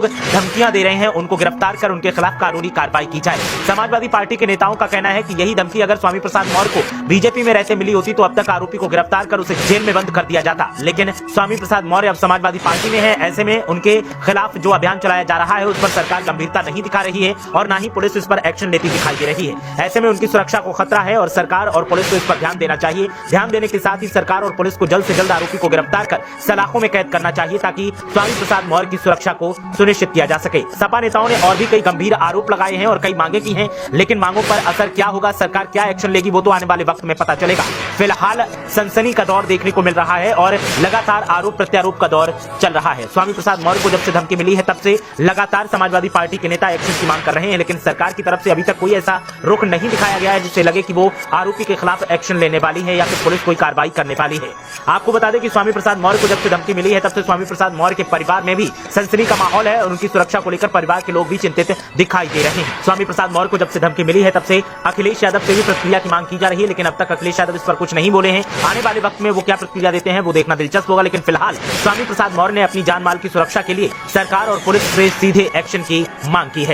लोग धमकियां दे रहे हैं उनको गिरफ्तार कर उनके खिलाफ कानूनी कार्रवाई की जाए। समाजवादी पार्टी के नेताओं का कहना है कि यही धमकी अगर स्वामी प्रसाद मौर्य को बीजेपी में रहते मिली होती तो अब तक आरोपी को गिरफ्तार कर उसे जेल में बंद कर दिया जाता। लेकिन स्वामी प्रसाद मौर्य अब समाजवादी पार्टी में है, ऐसे में उनके खिलाफ जो अभियान चलाया जा रहा है उस पर सरकार गंभीरता नहीं दिखा रही है और ना ही पुलिस इस पर एक्शन लेती दिखाई दे रही है। ऐसे में उनकी सुरक्षा को खतरा है और सरकार और पुलिस को इस पर ध्यान देना चाहिए। ध्यान देने के साथ ही सरकार और पुलिस को जल्द से जल्द आरोपी को गिरफ्तार कर सलाखों में कैद करना चाहिए ताकि स्वामी प्रसाद मौर्य की सुरक्षा को सुनिश्चित किया जा सके। सपा नेताओं ने और भी कई गंभीर आरोप लगाए हैं और कई मांगे की हैं, लेकिन मांगों पर असर क्या होगा, सरकार क्या एक्शन लेगी, वो तो आने वाले वक्त में पता चलेगा। फिलहाल सनसनी का दौर देखने को मिल रहा है और लगातार आरोप प्रत्यारोप का दौर चल रहा है। स्वामी प्रसाद मौर्य को जब से धमकी मिली है तब से लगातार समाजवादी पार्टी के नेता एक्शन की मांग कर रहे हैं, लेकिन सरकार की तरफ से अभी तक कोई ऐसा रुख नहीं दिखाया गया है जिससे लगे कि वो आरोपी के खिलाफ एक्शन लेने वाली है या फिर पुलिस कोई कार्रवाई करने वाली है। आपको बता दें कि स्वामी प्रसाद मौर्य को जब से धमकी मिली है तब से स्वामी प्रसाद मौर्य के परिवार में भी सनसनी का माहौल है और उनकी सुरक्षा को लेकर परिवार के लोग भी चिंतित दिखाई दे रहे हैं। स्वामी प्रसाद मौर्य को जब से धमकी मिली है तब से अखिलेश यादव से भी प्रतिक्रिया की मांग की जा रही है, लेकिन अब तक अखिलेश यादव इस पर कुछ नहीं बोले हैं। आने वाले वक्त में वो क्या प्रतिक्रिया देते हैं वो देखना दिलचस्प होगा, लेकिन फिलहाल स्वामी प्रसाद मौर्य ने अपनी जान माल की सुरक्षा के लिए सरकार और पुलिस से सीधे एक्शन की मांग की है।